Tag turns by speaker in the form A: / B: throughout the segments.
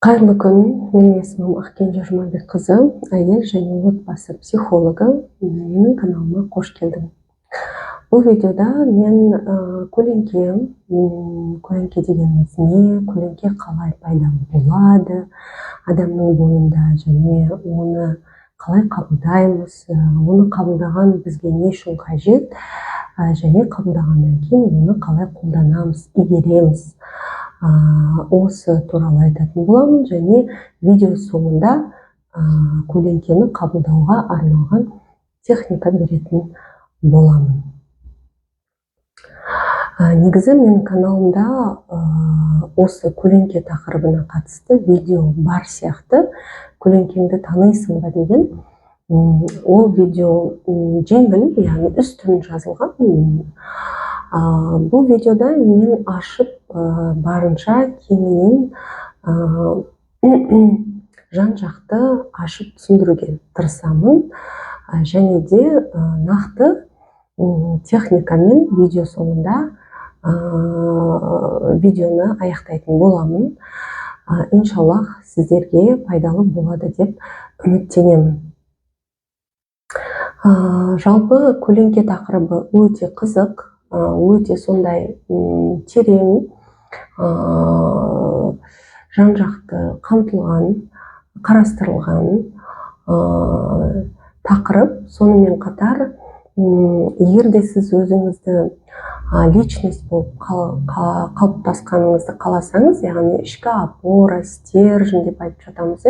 A: Қайырлы күн, менің есімім Ақкенже Жұмабекқызы, әйел және отбасы психологы. Менің каналыма қош келдің. Бұл видеода мен көлеңке дегеніміз не, көлеңке қалай пайда болады адамның бойында, және оны қалай қабылдаймыз, оны қабылдаған бізге не үшін қажет, және қабылдағаннан кейін оны қалай қолданамыз, игереміз. Осы туралы айтатын боламын, және видео соңында көлеңкені қабылдауға арналған техника беретін боламын. Негізі менің каналымда осы көлеңке тақырыбына қатысты видео бар сияқты. Көлеңкеңді танисың ба деген ол видео жеңіл, яғни үстін жазылған. Бұл видеода мен ашып барынша кеңінен жан-жақты ашып түсіндіруге тырысамын, және де нақты техникамен видео соңында видеоны аяқтайтын боламын. Иншаллах, сіздерге пайдалы болады деп үміттенемін. Жалпы көлеңке тақырыбы өте қызық, өте сондай терең, жан-жақты қамтылған, қарастырылған тақырып. Сонымен қатар, егер де сіз өзіңізді личность болып қалыптасқаныңызды қаласаңыз, яғни ішкі опора, стержень деп айтып жатамыз,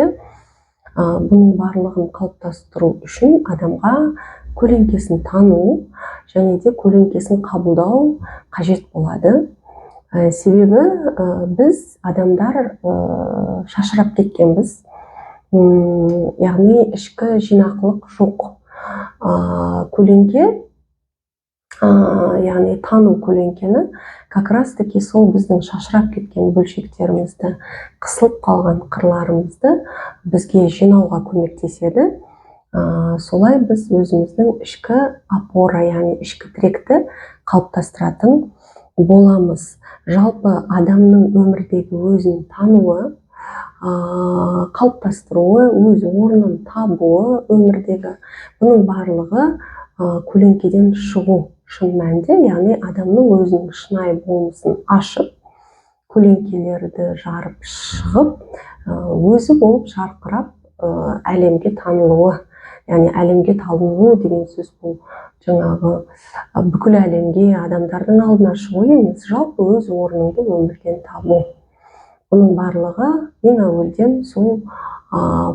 A: бұның барлығын қалыптастыру үшін адамға көлеңкесін тану және де көлеңкесін қабылдау қажет болады. Себебі біз адамдар шашырап кеткенбіз, яғни ішкі жинақылық жоқ. Көлеңке, яғни тану көлеңкені, как раз таки сол біздің шашырап кеткен бөлшектерімізді, қысылып қалған қырларымызды бізге жинауға көмектеседі. Солай біз өзіміздің ішкі опора, яғни ішкі тіректі қалыптастыратын боламыз. Жалпы адамның өмірдегі өзін тануы, қалыптастыруы, өз орнын табуы өмірдегі, бұның барлығы көлеңкеден шығу шын мәнінде, яғни адамның өзінің шынайы болмысын ашып, көлеңкелерді жарып шығып, өзі болып жарқырап әлемге танылуы. Яғни әлемге талыну деген сөз бұл жаңағы бүкіл әлемге, адамдардың алдына шығу емес, жалпы өз орныңды өмірден табу. Бұның барлығы ең әуелден сол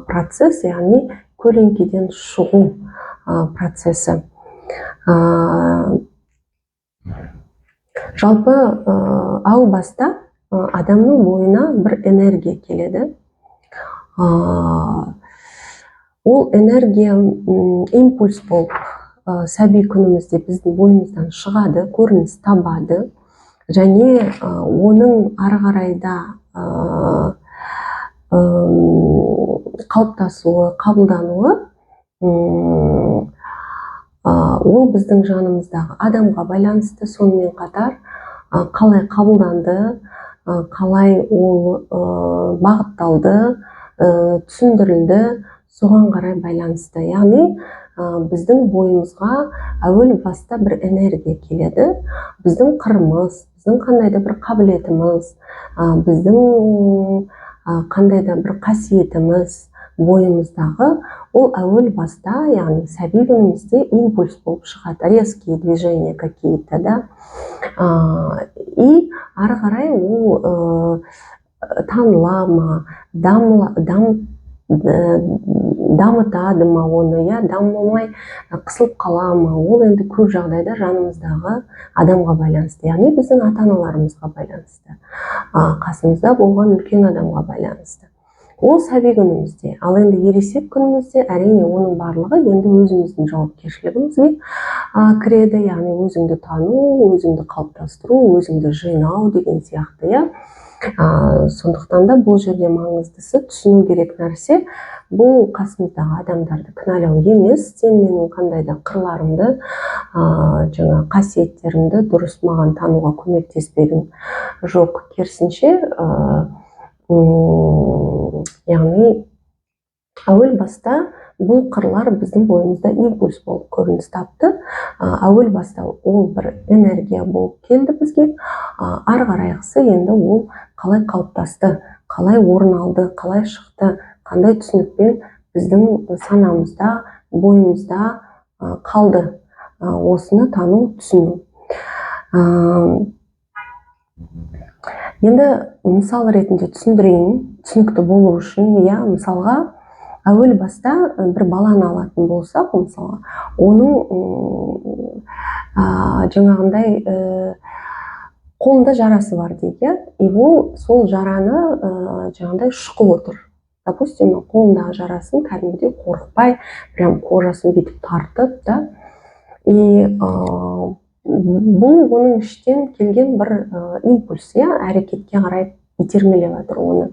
A: процесс, яғни көлеңкеден шығу процесі. Жалпы әу баста адамның бойына бір энергия келеді. Ол энергия импульс болып сәби күнімізде біздің бойымыздан шығады, көрініс табады, және оның ары қарайда қалыптасуы, қабылдануы ол біздің жанымыздағы адамға байланысты. Сонымен қатар қалай қабылданды, қалай ол бағытталды, түсіндірілді, соған қарай байланысты. Яғни біздің бойымызға әуел баста бір энергия келеді. Біздің қырымыз, біздің қандай да бір қабілетіміз, біздің қандай да бір қасиетіміз бойымыздағы, ол әуел баста, яғни сәби күнімізде импульс болып шығады, резкие движения какие-то, да. И ары қарай ол таныла ма, дамытады ма оны, дамымай қысылып қала ма, ол енді көп жағдайда жанымыздағы адамға байланысты, яғни біздің ата-аналарымызға байланысты, қасымызда болған үлкен адамға байланысты. Ол сәби күнімізде. Ал енді ересек күнімізде әрине оның барлығы енді өзіміздің жауапкершілігімізге кіреді, яғни өзіңді тану, өзіңді қалыптастыру, өзіңді жинау деген сияқты. Сондықтан да бұл жерде маңыздысы түсіну керек нәрсе, бұл қасымыздағы адамдарды кінәлау емес, сен менің қандай да қырларымды, жаңа қасиеттерімді дұрыс маған тануға көмектеспедің. Жоқ, керісінше яғни әуел баста бұл қырлар біздің бойымызда импульс болып көрініс тапты. Әуел баста ол бір энергия болып келді бізге. Ары қарайғысы енді ол қалай қалыптасты, қалай орын алды, қалай шықты, қандай түсінікпен біздің санамызда, бойымызда қалды. Осыны тану, түсіну. Енді мысал ретінде түсіндірейін, түсінікті болу үшін. Мысалға, әуел баста бір баланы алатын болсақ, мысалға, оның жаңағындай қолында жарасы бар дейік, и ол сол жараны жаңағындай шұқып отыр. Допустим, қолындағы жарасын кәдімгідей қорықпай, прям кожасын бүйтіп тартып, да. И бұл оның іштен келген бір импульс, әрекетке қарай итермелеп жатыр оны.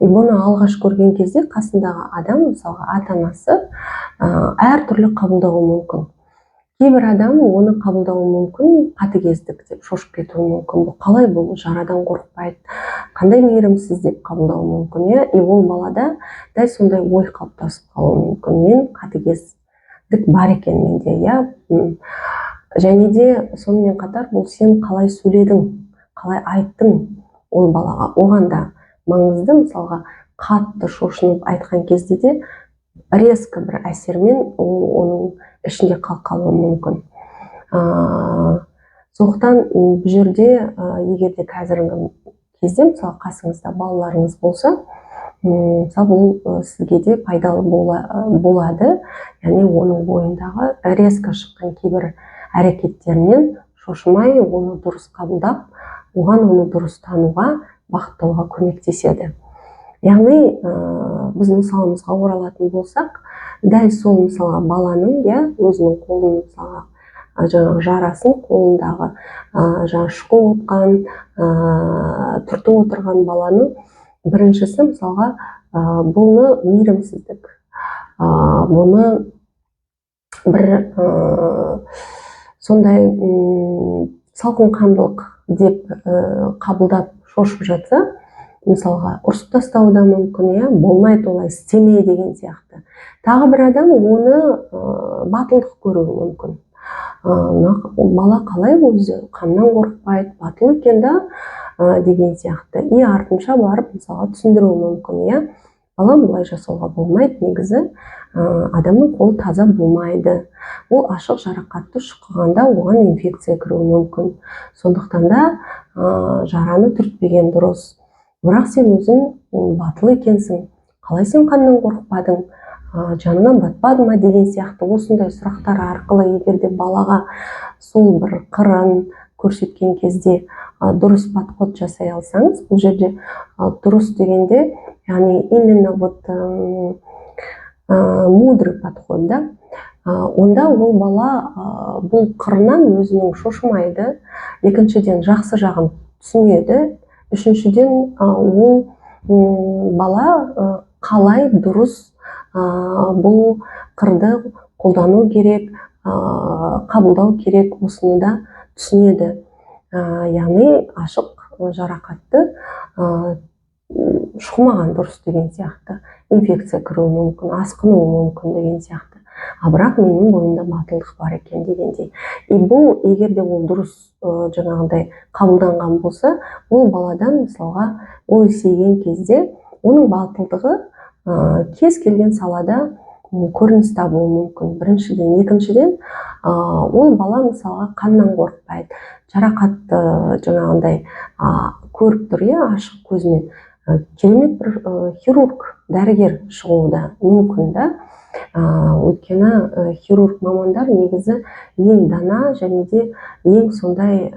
A: И бұны алғаш көрген кезде қасындағы адам, мысалға ата-анасы, әртүрлі қабылдауы мүмкін. Кейбір адам оны қабылдауы мүмкін, қатыгездік деп шошып кетуі мүмкін. Бұл қалай, бұл жарадан қорықпайды, қандай мейірімсіз деп қабылдауы мүмкін. И ол балада дәл сондай ой қалыптасып қалуы мүмкін. Мен қатыгездік бар екен менде, және де сонымен қатар бұл сен қалай сөйледің, қалай айттың ол балаға. Оған да маңызды, мысалға, қатты шошынып айтқан кезде де резко бір әсермен оның ішінде қалуы мүмкін. Сондықтан бұл жерде егерде қазіргі кезде, мысалы, қасыңызда балаларыңыз болса, мысалы, бұл сізге де пайдалы болады. Яғни оның бойындағы резко шыққан кейбір әрекеттерінен шошымай, оны дұрыс қабылдап, оған оны дұрыс тануға, бағыттауға көмектеседі. Яғни біз мысалымызға оралатын болсақ, дәл сол мысалға баланың өзінің қолын, мысалға, жаңағы жарасын, қолындағы шұқып отқан, түртіп отырған баланың біріншісі, мысалға, бұны мейірімсіздік, бұны бір сондай салқынқандылық деп қабылдап шошып жатса, мысалға, ұрсып тастауы да мүмкін, болмайды олай, істеме деген сияқты. Тағы бір адам оны батылдық көруі мүмкін. Бала қалай өзі қаннан қорықпайды, батыл екен да деген сияқты. И артынша барып, мысалға, түсіндіруі мүмкін. Балам, бұлай жасауға болмайды, негізі адамның қолы таза болмайды. Ол ашық жарақатты шұқығанда оған инфекция кіруі мүмкін. Сондықтан да жараны түртпеген дұрыс. Бірақ сен өзің батыл екенсің, қалай сен қаннан қорықпадың, жаныңнан батпады ма деген сияқты осындай сұрақтар арқылы егерде балаға сол бір қырын көрсеткен кезде дұрыс подход жасай алсаңыз, бұл жерде дұрыс дегенде, яғни именно мудрый подход, да, онда ол бала бұл қырынан өзінің шошымайды, екіншіден жақсы жағын түсінеді, үшіншіден ол бала қалай дұрыс бұл қырды қолдану керек, қабылдау керек, осыны да түсінеді. Яғни ашық жарақатты шұқымаған дұрыс деген сияқты, инфекция кіруі мүмкін, асқынуы мүмкін деген сияқты. Бірақ менің бойымда батылдық бар екен дегендей. И бұл, егерде ол дұрыс жаңағындай қабылданған болса, ол баладан, мысалға, ол есейген кезде оның батылдығы кез келген салада көрініс табуы мүмкін. Біріншіден, екіншіден, ол бала, мысалға, қаннан қорықпайды, жарақатты жаңағындай көріп тұр, ашық көзімен. Керемет бір хирург, дәрігер шығуы да мүмкін, да. Өйткені хирург мамандар негізі ең дана және де ең сондай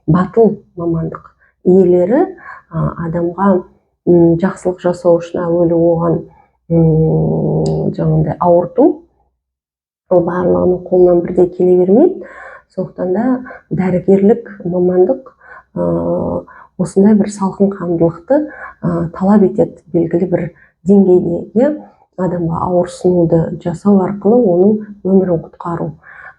A: батыл мамандық иелері. Адамға жақсылық жасау үшін әуелі оған жаңағындай ауырту, ол барлығының қолынан бірдей келе бермейді. Сондықтан да дәрігерлік мамандық осындай бір салқынқандылықты талап етеді, белгілі бір деңгейде адамға ауырсынуды жасау арқылы оның өмірін құтқару.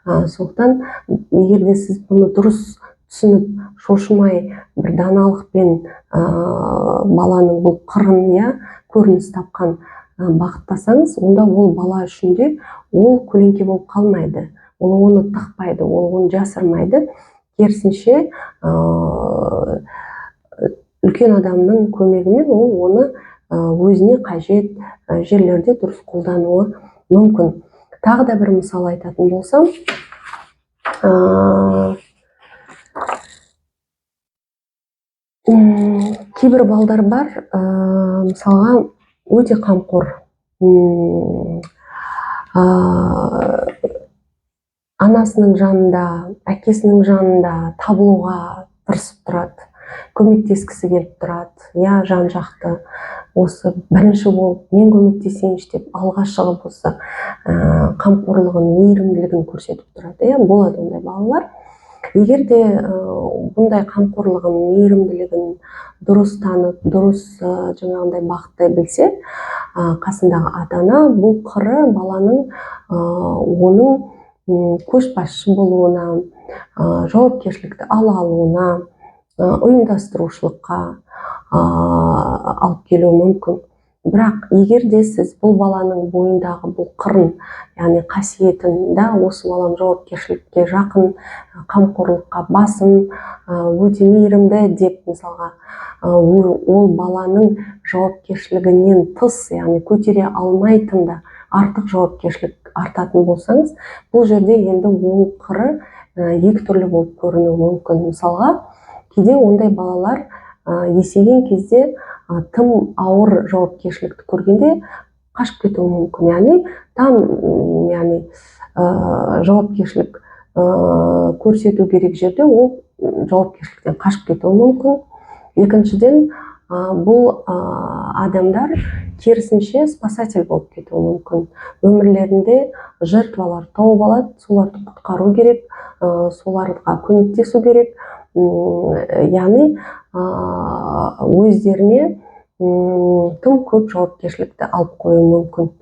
A: Сондықтан егерде сіз бұны дұрыс түсініп шошымай бір даналықпен баланың бұл қырын көрініс тапқан бағыттасаңыз, онда ол бала үшін де ол көлеңке болып қалмайды, ол оны тықпайды, ол оны жасырмайды. Керісінше үлкен адамның көмегімен ол оны өзіне қажет жерлерде дұрыс қолдануы мүмкін. Тағы да бір мысал айтатын болсам, кейбір балдар бар, мысалға өте қамқор, анасының жанында, әкесінің жанында табылуға тырысып тұрады, көмектескісі келіп тұрады, жан-жақты осы бірінші болып мен көмектесейінші деп алға шығып осы қамқорлығын, мейірімділігін көрсетіп тұрады. Болады ондай балалар. Егер де бұндай қамқорлығын, мейірімділігін дұрыс танып, дұрыс жаңағындай бағыттай білсе, қасындағы ата-ана бұл қыры баланың оның көшбасшы болуына, жауапкершілікті ала алуына, ұйымдастырушылыққа алып келуі мүмкін. Бірақ егер де сіз бұл баланың бойындағы бұл қырын, яғни қасиетін, осы балам жауапкершілікке жақын, қамқорлыққа басым, өте мейірімді деп мысалға ол баланың жауапкершілігінен тыс, яғни көтере алмайтын да артық жауапкершілік артатын болсаңыз, бұл жерде енді ол қыры екі түрлі болып көрінуі мүмкін. Мысалға, кейде ондай балалар есейген кезде тым ауыр жауапкершілікті көргенде қашып кетуі мүмкін. Яғни жауапкершілік көрсету керек жерде ол жауапкершіліктен қашып кетуі мүмкін. Екіншіден, бұл адамдар керісінше спасатель болып кетуі мүмкін. Өмірлерінде жертвалар тауып алады, соларды құтқару керек, соларға көмектесу керек. Яғни өздеріне тым көп жауапкершілікті алып қою мүмкін.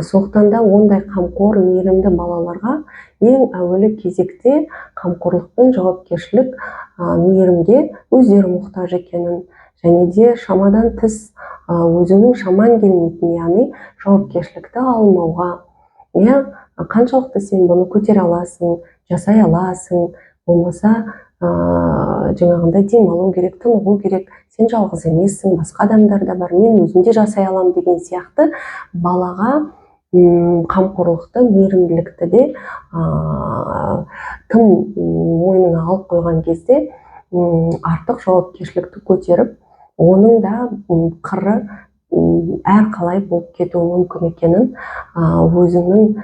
A: Сондықтан да ондай қамқор, мейірімді балаларға ең әуелі кезекте қамқорлық пен жауапкершілік, мейірімге өздері мұқтаж екенін, және де шамадан тыс өзінің шаман келмейтін, яғни жауапкершілікті алмауға, қаншалықты сен бұны көтере аласың, жасай аласың, болмаса жаңағындай демалу керек, тынығу керек, сен жалғыз емессің, басқа адамдар да бар, мен өзім де жасай алам деген сияқты балаға қамқорлықты, мейірімділікті де тым мойнына алып қойған кезде артық жауапкершілікті көтеріп, оның да қыры әрқалай болып кетуі мүмкін екенін өзіңнің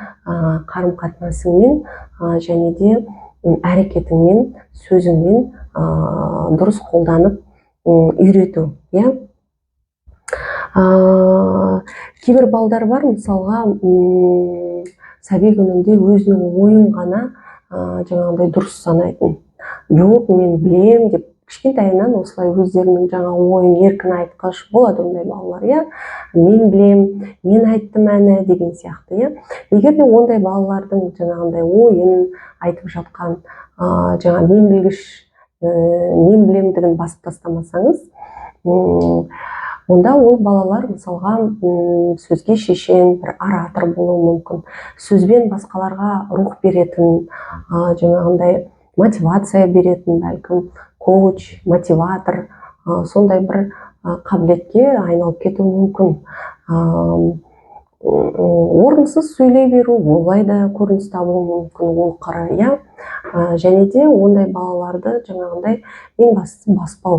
A: қарым-қатынасыңмен және де әрекетіңмен, сөзіңмен дұрыс қолданып үйрету. Кейбір балдар бар, мысалға, сәби күнінде өзінің ойын ғана жаңағындай дұрыс санайтын. Жоқ, мен білем деп, кішкентайынан осылай өздерінің жаңа ойын еркін айтқыш болады ондай балалар. Мен білем, мен айттым әні деген сияқты. Егер де ондай балалардың жаңағындай ойын айтып жатқан, жаңа мен білгіш, мен білемдігін басып тастамасаңыз, онда ол балалар мысалға сөзге шешен, бір оратор болуы мүмкін. Сөзбен басқаларға рух беретін, жаңағындай мотивация беретін, бәлкім коуч, мотиватор, сондай бір қабілетке айналып кетуі мүмкін. Орынсыз сөйлей беру, олай да көрініс табуы мүмкін, ол қыры. Және де ондай балаларды жаңағындай ең бастысы баспау.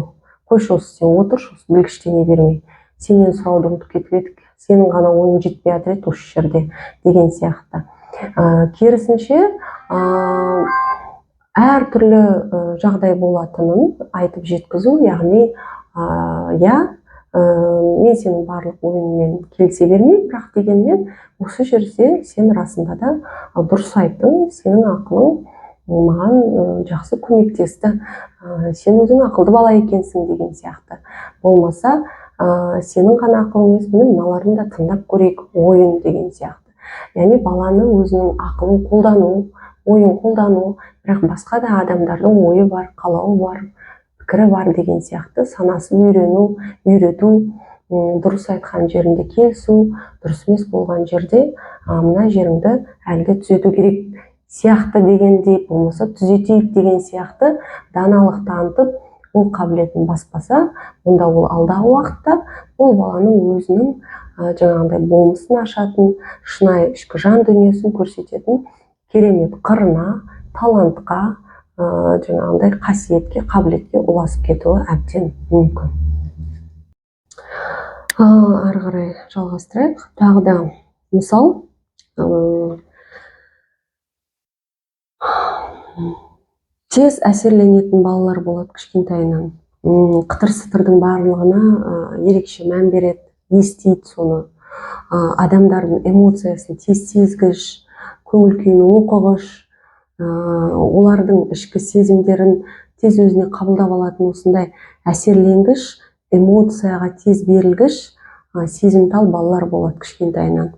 A: Қойшы, осы сен отыршы, осы білгіштене бермей. Сенен сұрауды ұмытып кетіп едік, сенің ғана ойың жетпей жатыр еді осы жерде деген сияқты. Керісінше, әр түрлі жағдай болатынын айтып жеткізу, яғни, мен сенің барлық ойыңмен келісе бермеймін, бірақ дегенмен осы жерде сен расында да дұрыс айттың, сенің ақылың маған жақсы көмектесті, сен өзің ақылды бала екенсің деген сияқты. Болмаса, сенің ғана ақылың емес, мыналарын да тыңдап көрейік ойын деген сияқты. Яғни баланы өзінің ақылын қолдану, ойын қолдану, бірақ басқа да адамдардың ойы бар, қалауы бар, пікірі бар деген сияқты санасын үйрету, дұрыс айтқан жерінде келісу, дұрыс емес болған жерде мына жеріңді әлде түзету керек сияқты дегендей, болмаса түзетейік деген сияқты даналық танытып, ол қабілетін баспаса, онда ол алдағы уақытта ол баланың өзінің жаңағындай болмысын ашатын, шынайы ішкі жан дүниесін көрсететін керемет қырына, талантқа, жаңағындай қасиетке, қабілетке ұласып кетуі әбден мүмкін. Ары қарай жалғастырайық. Тағы да мысал, тез әсерленетін балалар болады кішкентайынан. Қытыр-сытырдың барлығына ерекше мән береді, естиді соны. Адамдардың эмоциясын тез сезгіш, көңіл күйін оқығыш, олардың ішкі сезімдерін тез өзіне қабылдап алатын осындай әсерленгіш, эмоцияға тез берілгіш, сезімтал балалар болады кішкентайынан.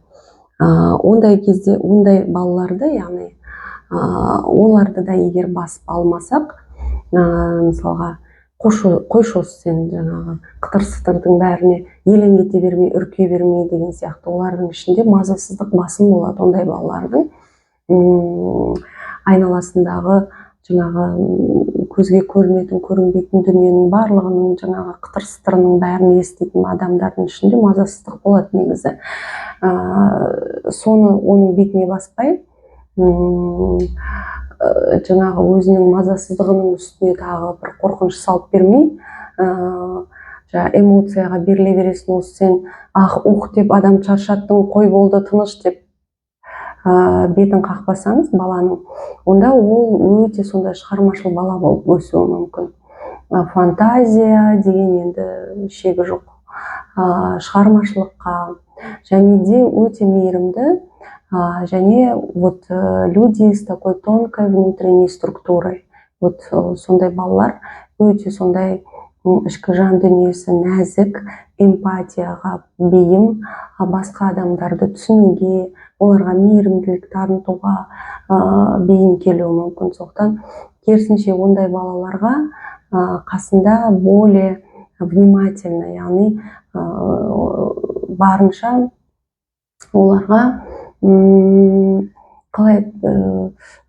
A: Ондай кезде, ондай балаларды, яғни оларды да егер басып алмасақ, мысалға қойшы осы сен жаңағы қытыр-сытырдың бәріне елең ете бермей, үрке бермей деген сияқты, олардың ішінде мазасыздық басым болады. Ондай балалардың айналасындағы жаңағы көзге көрінетін, көрінбейтін дүниенің барлығының жаңағы қытыр-сытырының бәрін еститін адамдардың ішінде мазасыздық болады негізі. Соны оның бетіне баспай, жаңағы өзінің мазасыздығының үстіне тағы бір қорқыныш салып бермей, эмоцияға беріле бересің, осы сен ух деп адам шаршаттың, қой болды тыныш деп бетін қақпасаңыз баланың, онда ол өте сондай шығармашыл бала болып өсуі мүмкін. Фантазия деген енді шегі жоқ. Шығармашылыққа және де өте мейірімді, және вот люди с такой тонкой внутренней структурой. Вот сондай балалар өте сондай ішкі жан дүниесі нәзік, эмпатияға бейім, басқа адамдарды түсінуге, оларға мейірімділік танытуға бейім келуі мүмкін. Соқтан керісінше ондай балаларға қасында более внимательно, яғни барынша оларға қалай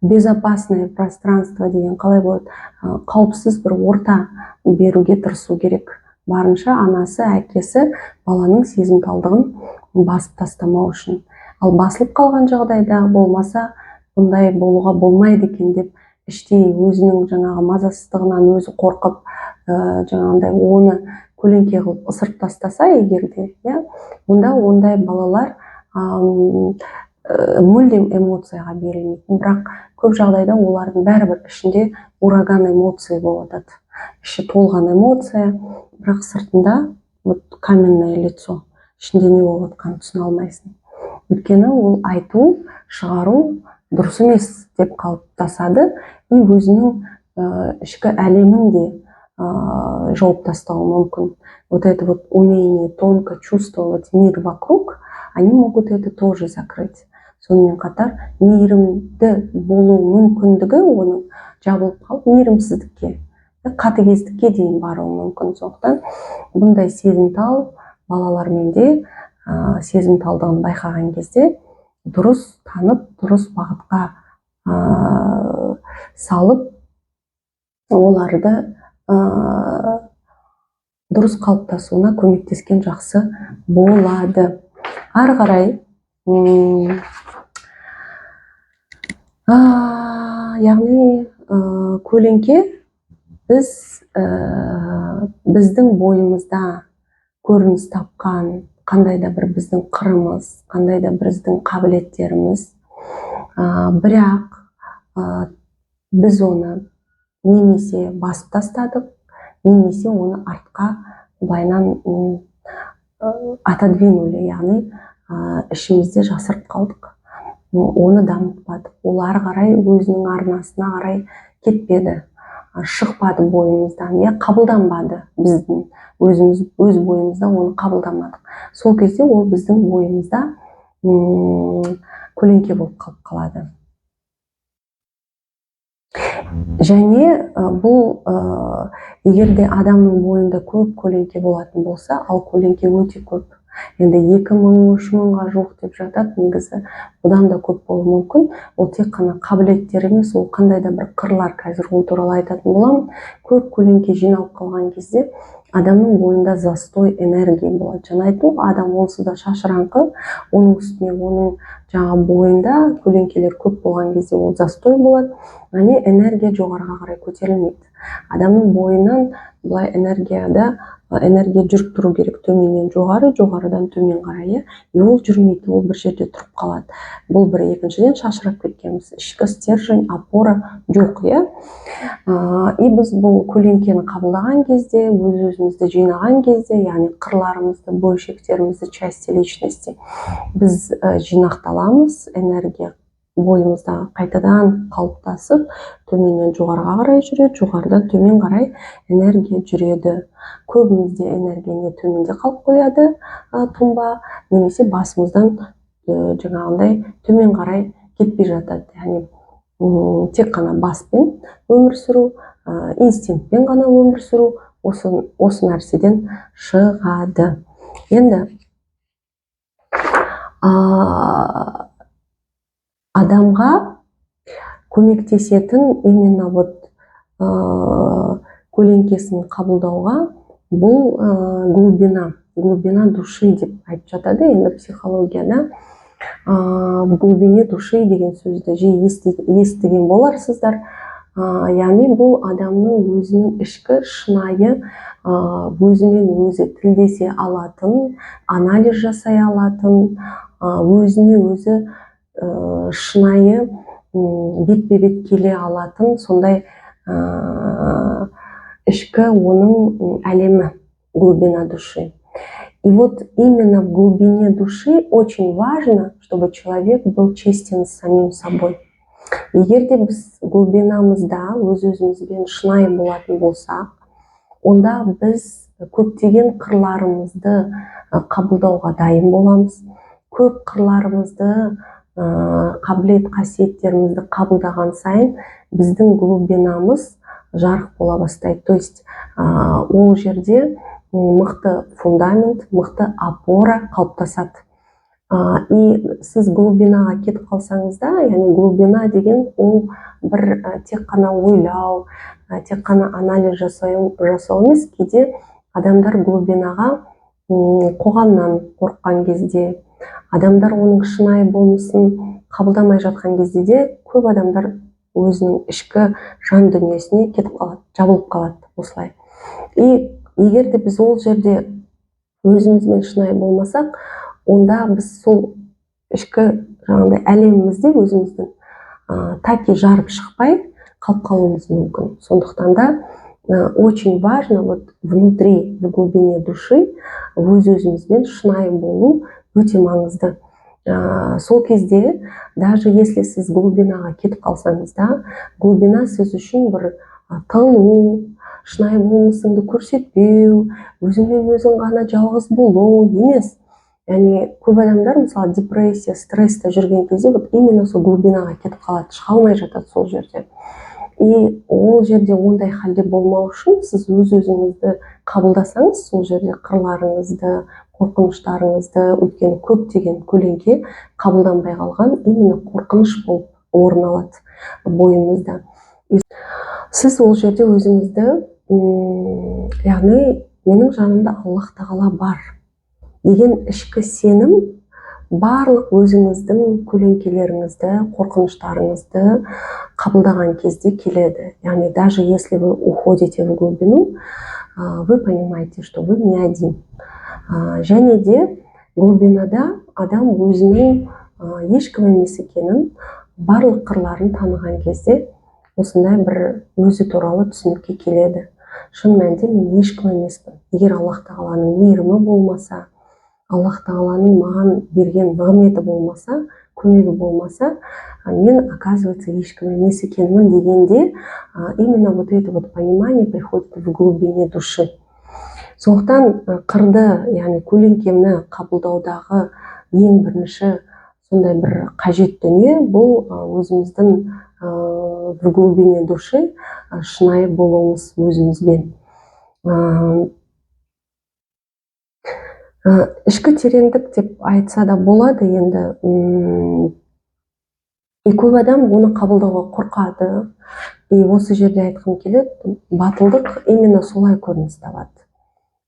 A: безопасное пространство деген қалай болады, қауіпсіз бір орта беруге тырысу керек. Барынша анасы, әкесі баланың сезімталдығын басып тастамау үшін. Ал басылып қалған жағдайда, болмаса бұндай болуға болмайды екен деп іштей өзінің жаңағы мазасыздығынан өзі қорқып, жаңағындай оны көлеңке қылып ысырып тастаса егерде, онда ондай балалар мүлдем эмоцияға берілмейтін, бірақ көп жағдайда олардың бәрібір ішінде ураган эмоций болады. Іші толған эмоция, бірақ сыртында каменное лицо, ішінде не болып жатқанын түсіне алмайсың. Өйткені ол айту, шығару дұрыс емес деп қалыптасады, и өзінің ішкі әлемін де жауып тастауы мүмкін. Вот это вот умение тонко чувствовать мир вокруг, они могут это тоже закрыть. Сонымен қатар мейірімді болу мүмкіндігі оның жабылып қалып мейірімсіздікке, қатыгездікке дейін баруы мүмкін. Сондықтан бұндай сезімтал балалармен де сезімталдығын байқаған кезде дұрыс танып, дұрыс бағытқа салып, оларды дұрыс қалыптасуына көмектескен жақсы болады. Ары қарай, яғни көлеңке біздің бойымызда көрініс тапқан қандай да бір біздің қырымыз, қандай да біздің қабілеттеріміз, бірақ біз оны немесе басып тастадық, немесе оны артқа былайынан отодвинули, яғни ішімізде жасырып қалдық, оны дамытпадық. Ол ары қарай өзінің арнасына қарай кетпеді, шықпады бойымыздан, қабылданбады біздің, өз бойымызда оны қабылдамадық. Сол кезде ол біздің бойымызда көлеңке болып қалып қалады. Және бұл егер де адамның бойында көп көлеңке болатын болса, ал көлеңке өте көп, енді 2000 3000-ға жуық деп жатады, негізі бұдан да көп болуы мүмкін. Ол тек қана қабілеттер емес, ол қандай да бір қырлар, қазір ол туралы айтатын боламын. Көп көлеңке жиналып қалған кезде адамның бойында застой энергия болады. Жаңа айттым, адам онсыз да шашыраңқы, оның үстіне оның жаңа бойында көлеңкелер көп болған кезде ол застой болады, яғни энергия жоғарыға қарай көтерілмейді. Адамның бойынан былай энергия жүріп тұру керек, төменнен жоғары, жоғарыдан төмен қарай, и ол жүрмейді, ол бір жерде тұрып қалады. Бұл бір. Екіншіден, шашырап кеткеніміз, ішкі стержень, опора жоқ, и біз бұл көлеңкені қабылдаған кезде, өз-өзімізді жинаған кезде, яғни қырларымызды, бөлшектерімізді, части личности біз жинақталамыз, энергия бойымызда қайтадан қалыптасып, төменнен жоғарыға қарай жүреді, жоғарыдан төмен қарай энергия жүреді. Көбімізде энергия не төменде қалып қояды, тұнба, немесе басымыздан жаңағындай төмен қарай кетпей жатады. Яғни тек қана баспен өмір сүру, инстинктпен ғана өмір сүру, осы нәрседен шығады. Енді адамға көмектесетін именно көлеңкесін қабылдауға бұл глубина души деп айтып жатады. Енді психологияда в глубине души деген сөзді жиі естіген боларсыздар. Яғни бұл адамның өзінің ішкі шынайы өзімен өзі тілдесе алатын, анализ жасай алатын, өзіне өзі шынайы бетпе-бет келе алатын сондай ішкі оның әлемі, глубина души. И вот именно в глубине души очень важно, чтобы человек был честен с самим собой. Егер де біз глубинамызда өз-өзімізбен шынайы болатын болсақ, онда біз көптеген қырларымызды қабылдауға дайын боламыз. Көп қырларымызды, қабілет қасиеттерімізді қабылдаған сайын біздің глубинамыз жарық бола бастайды. То есть ол жерде мықты фундамент, мықты опора қалыптасады. И сіз глубинаға кетіп қалсаңыз да, яғни глубина деген ол бір тек қана ойлау, тек қана анализ жасау емес, кейде адамдар глубинаға қоғамнан қорыққан кезде, адамдар оның шынайы болмысын қабылдамай жатқан кезде де көп адамдар өзінің ішкі жан дүниесіне кетіп қалады, жабылып қалады осылай. И егер де біз ол жерде өзімізбен шынайы болмасақ, онда біз сол ішкі жаңағыдай әлемімізде өзіміздің таки жарып шықпай қалып қалуымыз мүмкін. Сондықтан да очень важно внутри, в глубине души өз-өзімізбен шынайы болу өте маңызды. Сол кезде, даже если сіз глубинаға кетіп қалсаңыз да, глубина сіз үшін бір тылу, шынайы болмысыңды көрсетпеу, өзіңмен өзің ғана жалғыз болу емес. Яғни көп адамдар мысалы депрессия, стресста жүрген кезде именно сол глубинаға кетіп қалады, шыға алмай жатады сол жерде. И ол жерде ондай халде болмау үшін сіз өз-өзіңізді қабылдасаңыз, сол жерде қырларыңызды, қорқыныштарыңызды, өйткені көптеген көлеңке қабылданбай қалған именно қорқыныш болып орын алады бойымызда. Сіз ол жерде өзіңізді, яғни менің жанымда Аллах тағала бар деген ішкі сенім барлық өзіңіздің көлеңкелеріңізді, қорқыныштарыңызды қабылдаған кезде келеді. Яғни даже если вы уходите в глубину, вы понимаете, что вы не один. Және де глубинада адам өзінің ешкім емес екенін, барлық қырларын таныған кезде осындай бір өзі туралы түсінікке келеді. Шын мәнінде мен ешкім емеспін. Егер Аллах тағаланың мейірімі болмаса, Аллах тағаланың маған берген нығметі болмаса, көмегі болмаса, мен, оказывается, ешкім емес екенмін дегенде, именно вот это вот понимание приходит в глубине души. Сондықтан қырды, яғни көлеңкемні қабылдаудағы ең бірінші сондай бір қажет дүние, бұл өзіміздің в глубине души шынайы болуымыз өзімізбен. Ішкі тереңдік деп айтса да болады енді. Көп адам оны қабылдауға қорқады. Осы жерде айтқым келеді, батылдық именно солай көрініс табады.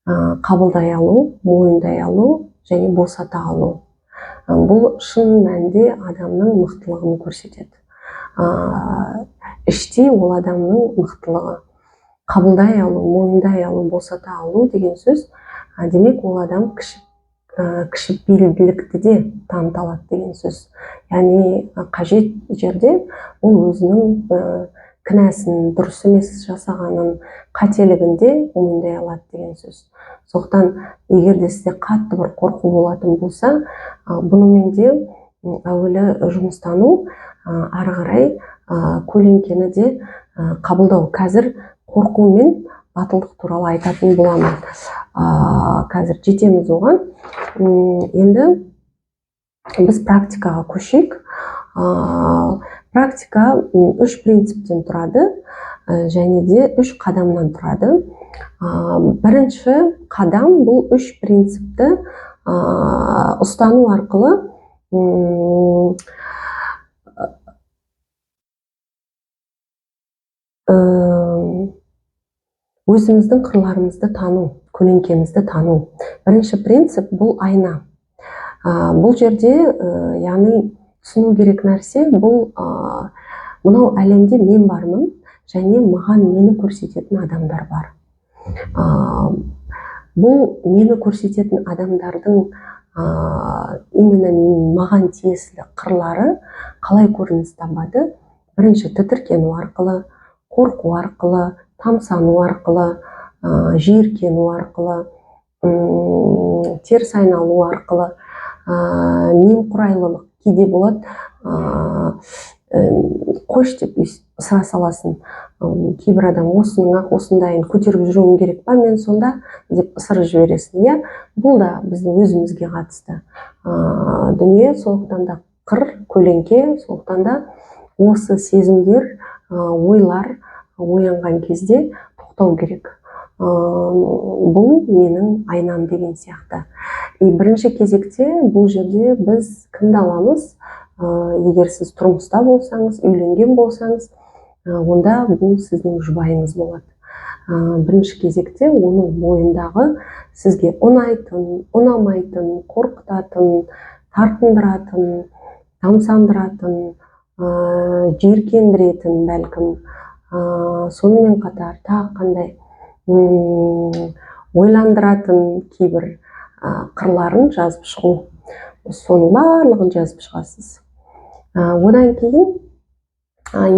A: Қабылдай алу, мойындай алу және босата алу. Бұл шын мәнінде адамның мықтылығын көрсетеді. Іштей ол адамның мықтылығы. Қабылдай алу, мойындай алу, босата алу деген сөз, демек ол адам кішіпейілділікті де таныта алады деген сөз. Яғни қажет жерде ол өзінің кінәсін, дұрыс емес жасағанын, қателігін де мойындай алады деген сөз. Сондықтан егер де сізде қатты бір қорқу болатын болса, бұнымен де әуелі жұмыстану, ары қарай көлеңкені де қабылдау. Қазір қорқу мен батылдық туралы айтатын боламын. Қазір жетеміз оған. Енді біз практикаға көшейік. Практика 3 принциптен тұрады және де 3 қадамнан тұрады. Бірінші қадам бұл 3 принципті ұстану арқылы өзіміздің қырларымызды тану, көлеңкемізді тану. Бірінші принцип бұл айна. Бұл жерде, яғни түсіну керек нәрсе, бұл мынау әлемде мен бармын және маған мені көрсететін адамдар бар. Бұл мені көрсететін адамдардың именно маған тиесілі қырлары қалай көрініс табады? Бірінші тітіркену арқылы, қорқу арқылы, тамсану арқылы, жиіркену арқылы, теріс айналу арқылы, немқұрайлылық кейде болады, қош деп ысыра саласын. Кейбір адам осындайын көтеріп жүруім керек па, мен сонда деп ысырып жібересің. Бұл да біздің өзімізге қатысты дүние. Сондықтан да қыр, көлеңке, сондықтан да осы сезімдер, ойлар оянған кезде тоқтау керек. Бұл менің айнам деген сияқты. Бірінші кезекте бұл жерде біз кімді аламыз? Егер сіз тұрмыста болсаңыз, үйленген болсаңыз, онда бұл сіздің жұбайыңыз болады. Бірінші кезекте оның бойындағы сізге ұнайтын, ұнамайтын, қорқытатын, тартындыратын, тамсандыратын, жиіркендіретін бәлкім, сонымен қатар тағы қандай ойландыратын кейбір қырларын жазып шығу. Соның барлығын жазып шығасыз. Одан кейін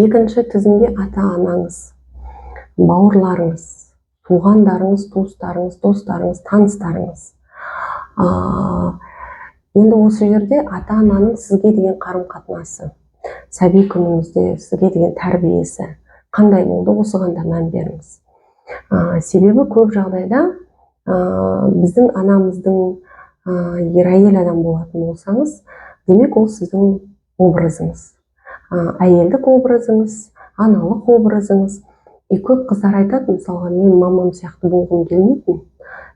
A: екінші тізімге ата-анаңыз, бауырларыңыз, туғандарыңыз, туыстарыңыз, достарыңыз, таныстарыңыз. Енді осы жерде ата-ананың сізге деген қарым-қатынасы, сәби күніңізде сізге деген тәрбиесі қандай болды, осыған да мән беріңіз. Себебі көп жағдайда біздің анамыздың егер әйел адам болатын болсаңыз, демек ол сіздің образыңыз, әйелдік образыңыз, аналық образыңыз. Көп қыздар айтады, мысалға, мен мамам сияқты болғым келмейтін.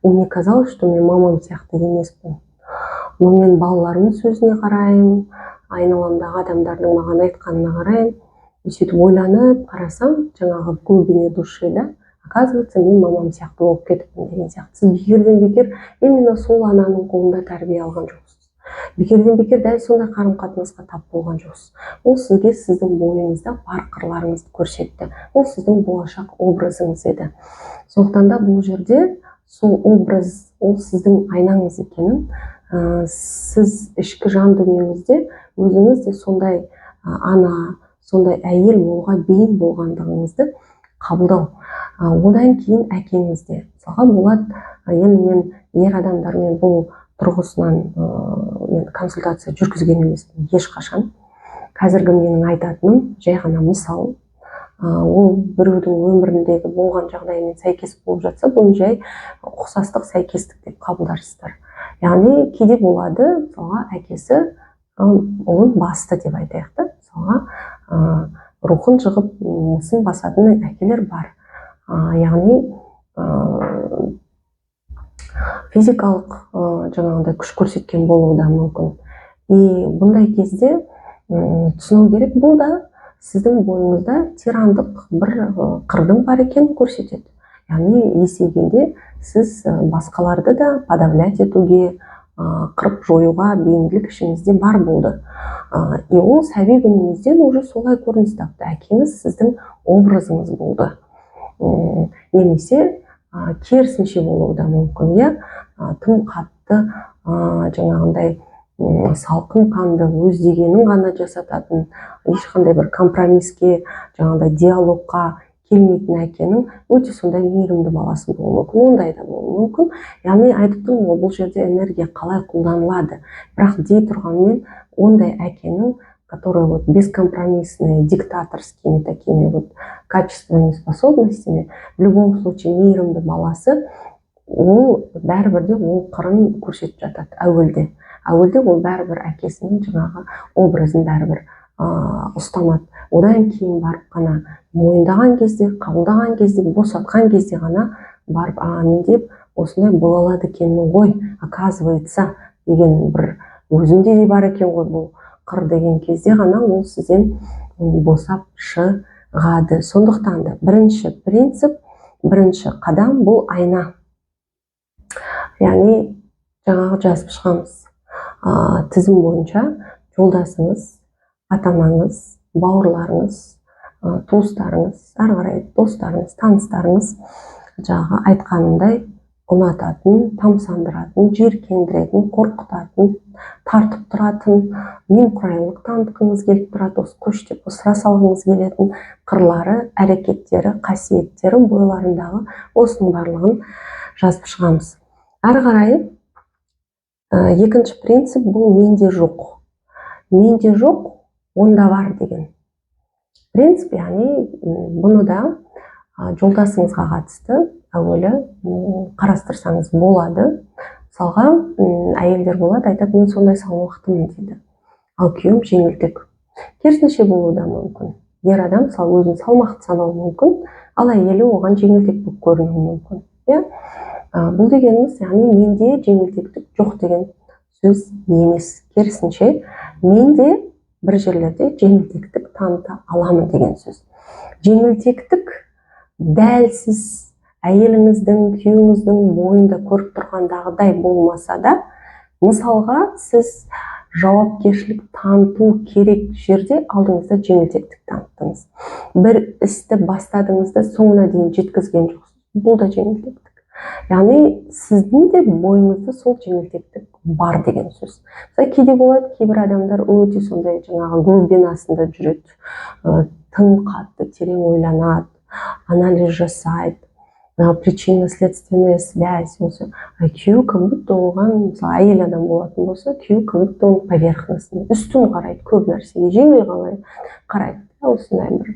A: Мне казалось, что мен мамам сияқты емеспін. Но мен балаларымның сөзіне қараймын, айналамдағы адамдардың маған айтқанына қараймын. Сөйтіп ойланып қарасам, жаңағы в глубине души, да, оказывается, мен мамам сияқты болып кетіппін деген сияқты. Сіз бекерден бекер именно сол ананың қолында тәрбие алған жоқсыз. Бекерден бекер дәл сондай қарым-қатынасқа тап болған жоқсыз. Ол сізге сіздің бойыңызда бар қырларыңызды көрсетті. Ол сіздің болашақ образыңыз еді. Сондықтан да бұл жерде сол образ, ол сіздің айнаңыз екенін, сіз ішкі жан дүниеңізде өзіңіз де сондай ана, сондай әйел болуға бейім болғандығыңызды қабылдау. Одан кейін әкеңізде. Мысалға болады, енді мен ер адамдармен бұл тұрғысынан консультация жүргізген емеспін ешқашан. Қазіргі менің айтатыным жай ғана мысал. Ол біреудің өміріндегі болған жағдаймен сәйкес болып жатса, бұл жай ұқсастық, сәйкестік деп қабылдарсыздар. Яғни кейде болады, мысалға әкесі ұлын басты деп айтайық та. Мысалға рухын жығып мысын басатын әкелер бар. Яғни физикалық жаңағындай күш көрсеткен болуы да мүмкін. И бұндай кезде түсіну керек, бұл да сіздің бойыңызда тирандық бір қырдың бар екенін көрсетеді. Яғни есейгенде сіз басқаларды да подавлять етуге, қырып жоюға бейімділік ішіңізде бар болды. И ол сәби күніңізден уже солай көрініс тапты. Әкеңіз сіздің образыңыз болды. Немесе керісінше болуы да мүмкін, иә. Тым қатты жаңағындай салқын қанды, өз дегенін ғана жасататын, ешқандай бір компромиске, жаңағындай диалогқа келмейтін әкенің өте сондай мейірімді баласы болуы мүмкін, ондай да болуы мүмкін. Яғни айтып тұрмын ғой, бұл жерде энергия қалай қолданылады. Бірақ дей тұрғанмен, ондай әкенің, который вот бескомпромиссные, диктаторскими такими вот качественными способностями, в любом случае мейірімді баласы, ол бәрібірде ол қырын көрсетіп жатады әуелде. Әуелде ол бәрібір әкесінің жаңағы образын бәрібір ұстанады. Одан кейін барып қана мойындаған кезде, қабылдаған кезде, босатқан кезде ғана барып, мен осындай бола алады екенмін ғой, оказывается деген бір өзінде де бар екен ғой бұл қыр деген кезде ғана ол сізден босап шығады. Сондықтан да бірінші принцип, бірінші қадам бұл айна. Яғни жаңағы жазып шығамыз. Тізім бойынша жолдасыңыз, ата-анаңыз, бауырларыңыз, туыстарыңыз, ары қарай достарыңыз, таныстарыңыз жаңағы айтқанындай ұнататын, тамсандыратын, жиіркендіретін, қорқытатын, тартып тұратын, немқұрайлылық танытқыңыз келіп тұрады, осы көштеп ысыра салғыңыз келетін қырлары, әрекеттері, қасиеттері бойларындағы осының барлығын жазып шығамыз. Ары қарай екінші принцип бұл менде жоқ. Менде жоқ, онда бар деген принцип. Яғни бұны да жолдасыңызға қатысты әуелі қарастырсаңыз болады. Мысалға әйелдер болады, айтады, мен сондай салмақтымын дейді. Ал күйеуім жеңілтек. Керісінше болуы да мүмкін. Ер адам мысалы өзін салмақты санауы мүмкін, ал әйелі оған жеңілтек болып көрінуі мүмкін. Бұл дегеніміз, яғни менде жеңілтектік жоқ деген сөз емес. Керісінше, менде бір жерлерде жеңілтектік таныта аламын деген сөз. Жеңілтектік дәл сіз әйеліңіздің, күйеуіңіздің бойында көріп тұрғандағыдай болмаса да, мысалға сіз жауапкершілік таныту керек жерде алдыңызда жеңілтектік таныттыңыз. Бір істі бастадыңыз да соңына дейін жеткізген жоқсыз. Бұл да жеңілтектік. Яғни сіздің де бойыңызда сол жеңілтектік бар деген сөз. Кейде болады, кейбір адамдар өте сондай жаңағы глубинасында жүреді, тым қатты терең ойланады, анализ жасайды, причинно-следственная связь осы. Күйеу как будто оған, мысалы әйел адам болатын болса, күйеу как будто оның поверхностында, үстін қарайды, көп нәрсеге жеңіл қалай қарайды. Осындай бір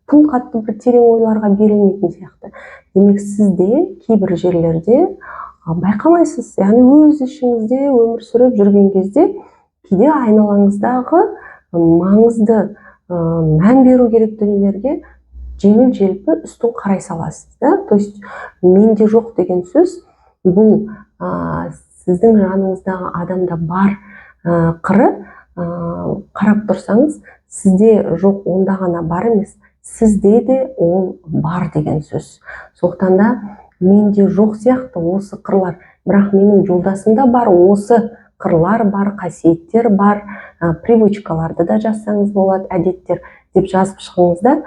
A: тым қатты бір терең ойларға берілмейтін сияқты. Демек сізде кейбір жерлерде байқамайсыз. Яғни өз ішіңізде өмір сүріп жүрген кезде кейде айналаңыздағы маңызды мән беру керек дүниелерге жеңіл-желпі үстін қарай саласыз. То есть менде жоқ деген сөз бұл сіздің жаныңыздағы адамда бар қыры, қарап тұрсаңыз, сізде жоқ, онда ғана бар емес, сізде де ол бар деген сөз. Сондықтан да менде жоқ сияқты осы қырлар, бірақ менің жолдасымда бар осы қырлар бар, қасиеттер бар, привычкаларды да жазсаңыз болады, әдеттер деп жазып шығыңыз да,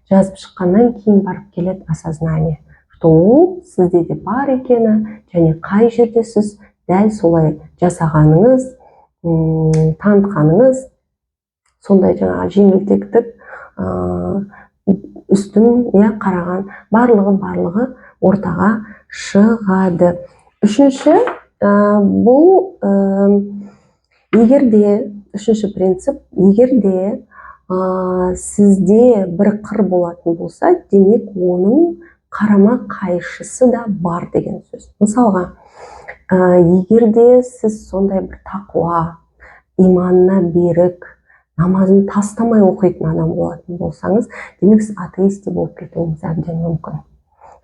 A: жазып шыққаннан кейін барып келеді осознание, что ол сізде де бар екені, және қай жерде сіз дәл солай жасағаныңыз, танытқаныңыз, сондай жаңағы жеңілтектік үстін қараған барлығы ортаға шығады. Үшінші, бұл үшінші принцип, егерде сізде бір қыр болатын болса, демек оның қарама қайшысы да бар деген сөз. Мысалға, егерде сіз сондай бір тақуа, иманына берік, намазын тастамай оқитын адам болатын болсаңыз, демек сіз атеист болып кетуіңіз әбден мүмкін.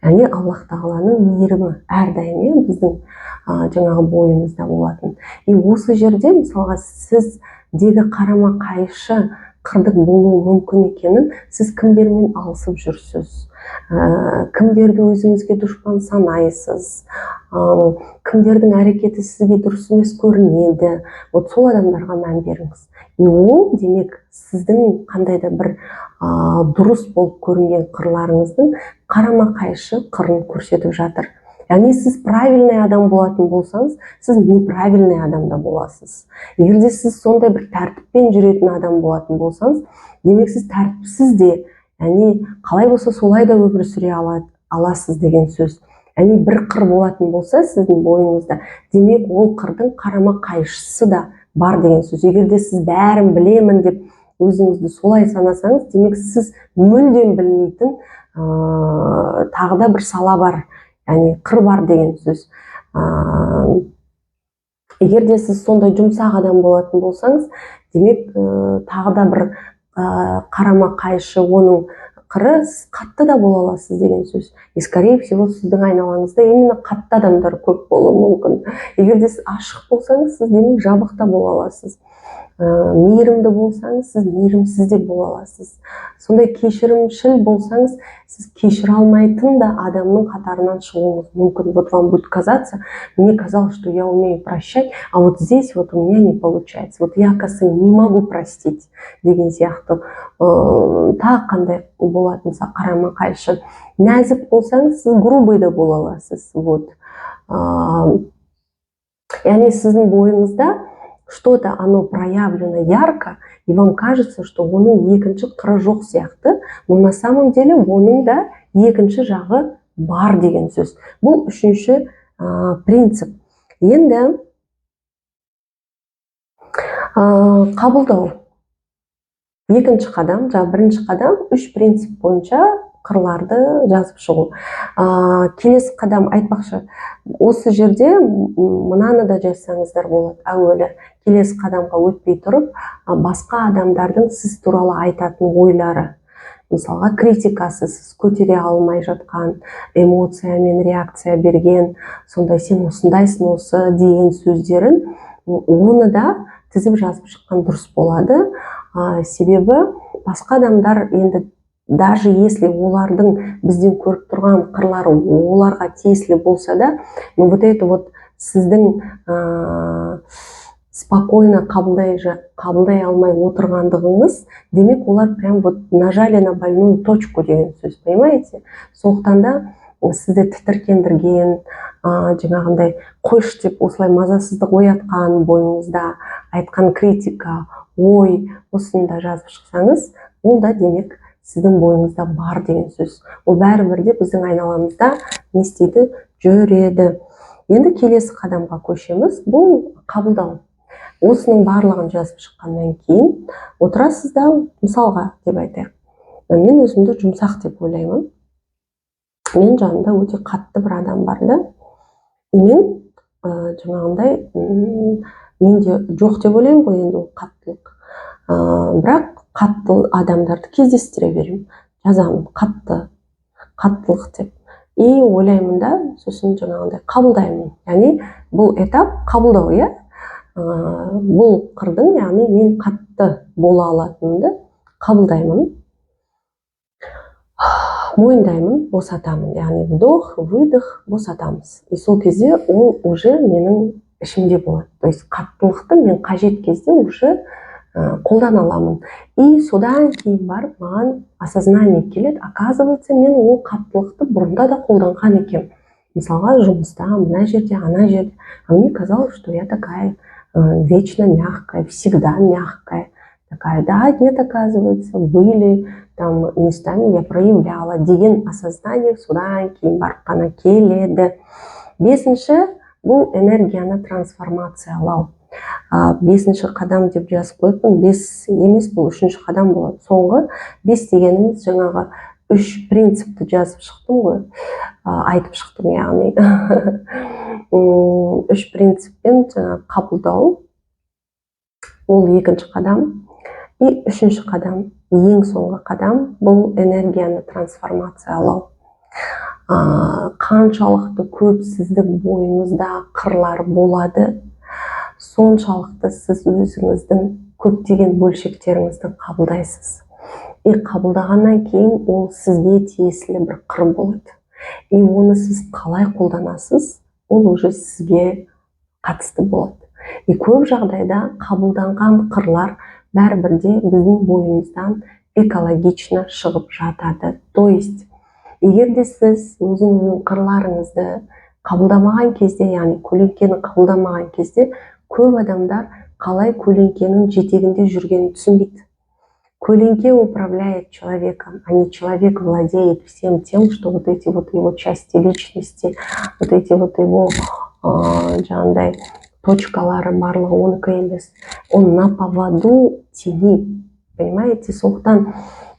A: Яғни Аллах тағаланың мейірімі әрдайым біздің жаңағы бойымызда болатын. Осы жерде мысалға сіздегі қарама-қайшы қырдық болуы мүмкін екенін, сіз кімдермен алысып жүрсіз, кімдерді өзіңізге дұшпан санайсыз, кімдердің әрекеті сізге дұрыс емес көрінеді, сол адамдарға мән беріңіз. Ол демек сіздің қандай да бір дұрыс болып көрінген қырларыңыздың қарама-қайшы қырын көрсетіп жатыр. Яғни сіз правильный адам болатын болсаңыз, сіз неправильный адамда боласыз. Егерде сіз сондай бір тәртіппен жүретін адам болатын болсаңыз, демек сіз тәртіпсіз де, яғни қалай болса солай да өмір сүре аласыз деген сөз. Яғни бір қыр болатын болса сіздің бойыңызда, демек ол қырдың қарама-қайшысы да бар деген сөз. Егерде сіз бәрін білемін деп өзіңізді солай санасаңыз, демек сіз мүлдем білмейтін тағы да бір сала бар, яғни қыр бар деген сөз. Егерде сіз сондай жұмсақ адам болатын болсаңыз, демек тағы да бір қарама-қайшы оның қыры қатты да бола аласыз деген сөз. Скорее всего, сіздің айналаңызда именно қатты адамдар көп болуы мүмкін. Егерде сіз ашық болсаңыз, сіз демек жабық та бола аласыз. Мейірімді болсаңыз, сіз мейірімсіз де бола аласыз. Сондай кешірімшіл болсаңыз, сіз кешіре алмайтын да адамның қатарынан шығуыңыз мүмкін. Вот вам будет казаться, мне казалось, что я умею прощать, а вот здесь вот у меня не получается. Вот я, оказывается, не могу простить деген сияқты. Тағы қандай болатын қарама-қайшы. Нәзік болсаңыз, сіз грубый да бола аласыз. Вот. Яғни сіздің бойыңызда что-то оно проявлено ярко, и вам кажется, что оның екінші қыры жоқ сияқты, но на самом деле оның да екінші жағы бар деген сөз. Бұл үшінші принцип. Енді қабылдау. Екінші қадам, бірінші қадам, үш принцип бойынша қырларды жазып шығу. Келесі қадам айтпақшы, осы жерде мынаны да жазсаңыздар болады. Әуелі келесі қадамға өтпей тұрып, басқа адамдардың сіз туралы айтатын ойлары. Мысалға, критикасы, сіз көтере алмай жатқан, эмоция мен реакция берген, сондай сен осындайсың осы деген сөздерін, оны да тізіп жазып шыққан дұрыс болады. Себебі басқа адамдар енді даже если олардың бізден көріп тұрған қырлары оларға тиесілі болса да, вот это вот сіздің спокойно қабылдай алмай отырғандығыңыз, демек олар прям вот нажали на больную точку деген сөз, понимаете? Сондықтан да сізді тітіркендірген, жаңағындай қойшы деп осылай мазасыздық оятқан бойыңызда айтқан критика, ой, осында жазып шықсаңыз, ол да демек сіздің бойыңызда бар деген сөз. Ол бәрібірде біздің айналамызда не істейді? Жүреді. Енді келесі қадамға көшеміз. Бұл қабылдау. Осының барлығын жазып шыққаннан кейін отырасыз да, мысалға деп айтайық. Мен өзімді жұмсақ деп ойлаймын. Мен жанымда өте қатты бір адам бар да. Мен жаңағындай менде жоқ деп ойлаймын ғой енді ол қаттылық. Бірақ қатты адамдарды кездестіре беремін, жазамын қаттылық деп. И ойлаймын да, сосын жаңағындай қабылдаймын. Яғни бұл этап қабылдау, иә? Бұл қырдың, яғни мен қатты бола алатынымды қабылдаймын, мойындаймын, босатамын. Яғни вдох, выдох, босатамыз. И сол кезде ол уже менің ішімде болады. То есть қаттылықты мен қажет кезде уже қолдан аламын. И содан кейін барып маған осознание келеді. Оказывается, мен ол қаттылықты бұрында да қолданған екем. Мысалға, жұмыста, мына жерде, ана жерде. А мне казалось, что я такая вечно мягкая, всегда мягкая. Такая, да, нет, оказывается, были там местами я проявляла деген осознание содан кейін барып қана келеді. Бесінші, бұл энергияны трансформациялау. Бесінші қадам деп жазып қойыппын. Бес емес, бұл үшінші қадам болады. Соңғы бес дегеніміз жаңағы үш принципті жазып шықтым ғой, айтып шықтым, яғни үш принциппен қабылдау, ол екінші қадам. И үшінші қадам, ең соңғы қадам, бұл энергияны трансформациялау. Қаншалықты көп сіздің бойыңызда қырлар болады, соншалықты сіз өзіңіздің көптеген бөлшектеріңізді қабылдайсыз. И қабылдағаннан кейін ол сізге тиесілі бір қыр болады. И оны сіз қалай қолданасыз, ол уже сізге қатысты болады. И көп жағдайда қабылданған қырлар бәрібірде біздің бойымыздан экологично шығып жатады. То есть, егер де сіз өзіңіздің қырларыңызды қабылдамаған кезде, яғни көлеңкені қабылдамаған кезде, көп адамдар қалай көлеңкенің жетегінде жүргенін түсінбейді. Көлеңке управляет человеком, а не человек владеет всем тем, что вот эти вот его части личности, вот эти вот его жаңағыдай точкалары барлығы оныкі емес. Он на поводу тени, понимаете? Сондықтан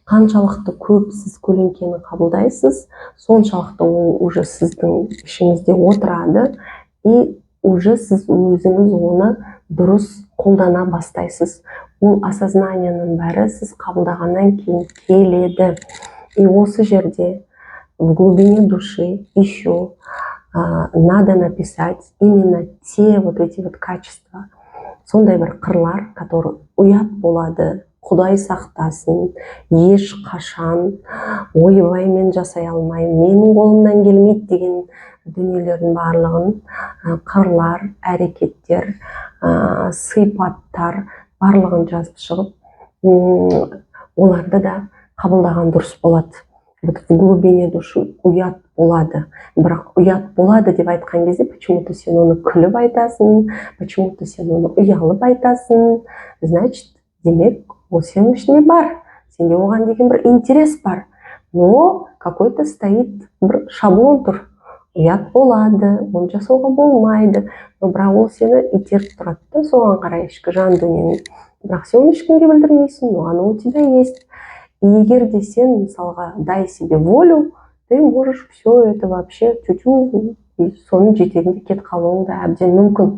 A: қаншалықты көп сіз көлеңкені қабылдайсыз, соншалықты ол уже сіздің ішіңізде отырады, и уже сіз өзіңіз оны дұрыс қолдана бастайсыз. Ол осознанияның бәрі сіз қабылдағаннан кейін келеді. И осы жерде в глубине души еще надо написать именно те вот эти вот качества. Сондай бір қырлар, которые ұят болады, Құдай сақтасын, еш қашан ойбай мен жасай алмаймын, менің қолымнан келмейді деген дүниелердің барлығын, қырлар, әрекеттер, сипаттар барлығын жазып шығып, оларды да қабылдаған дұрыс болады. Вот в глубине души ұят болады. Бірақ ұят болады деп айтқан кезде, почему-то сен оны күліп айтасың, почему-то сен оны ұялып айтасың. Значит, демек, ол сенің ішінде бар. Сенде оған деген бір интерес бар. Но какой-то стоит бір шаблон тұр. Ұят болады, оны жасауға болмайды. Но бірақ ол сені итеріп тұрады да, соған қарай ішкі жан дүниені. Бірақ сен оны ешкімге білдірмейсің, оған у тебя есть. И егер де сен, мысалға, дай себе волю, ты можешь все это вообще тю-тю, соның жетегінде кетіп қалуың да әбден мүмкін.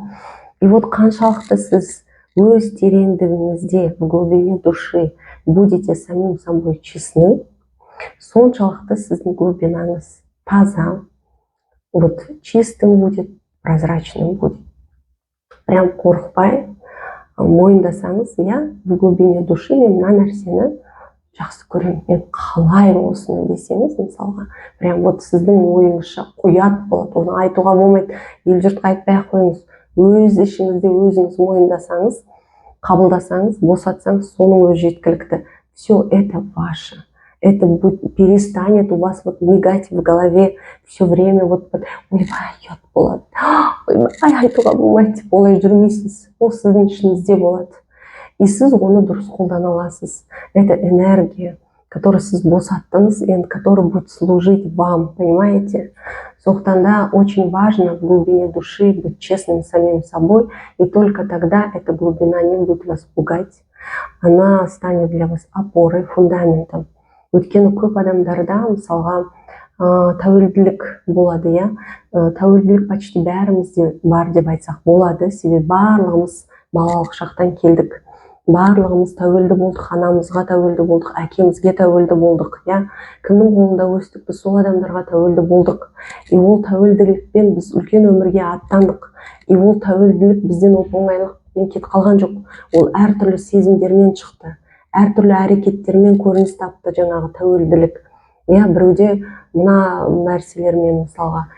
A: И вот қаншалықты сіз өз тереңдігіңізде, в глубине души будете самим собой честны, соншалықты сіздің глубинаңыз таза, вот чистым будет, прозрачным будет. Прям қорықпай, мойындасаңыз, я в глубине души мен мына нәрсені жақсы көремін, мен қалаймын осыны десеңіз, мысалға, прям вот сіздің ойыңызша ұят болады, оны айтуға болмайды, ел жұртқа айтпай-ақ қойыңыз, өз ішіңізде өзіңіз мойындасаңыз, қабылдасаңыз, босатсаңыз, соның өзі жеткілікті. Все это ваше. Это перестанет у вас вот мигать в голове все время, вот ойбай, ұят болады, ойбай, айтуға болмайды деп олай жүрмейсіз, ол сіздің ішіңізде болады. И сіз оны дұрыс қолдана аласыз. Это энергия, которую сіз босаттыңыз, и которая будет служить вам, понимаете? Сондықтан да очень важно в глубине души быть честным самим собой, и только тогда эта глубина не будет вас пугать. Она станет для вас опорой, фундаментом. Өйткені көп адамдарда, мысалға, тәуелділік болады, я. Тәуелділік почти бәрімізде бар деп айтсақ болады, себебі барлығымыз балалық шақтан келдік. Барлығымыз тәуелді болдық, анамызға тәуелді болдық, әкемізге тәуелді болдық, я. Кімнің қолында өстік, біз сол адамдарға тәуелді болдық. И ол тәуелділікпен біз үлкен өмірге аттандық. И ол тәуелділік бізден оңайлықпен кетіп қалған жоқ. Ол әртүрлі сезімдермен шықты, әртүрлі әрекеттермен көрініс тапты жаңағы тәуелділік. Я, біреуде мына нәрселермен, мысалға,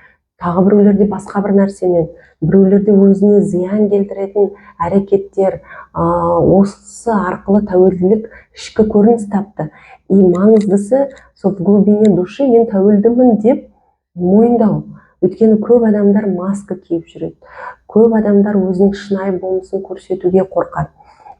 A: тағы біреулерде басқа бір нәрсемен, біреулерде өзіне зиян келтіретін әрекеттер, осы арқылы тәуелділік ішкі көрініс тапты. И маңыздысы, сол в глубине души мен тәуелдімін деп мойындау. Өйткені көп адамдар маска киіп жүреді. Көп адамдар өзінің шынайы болмысын көрсетуге қорқады.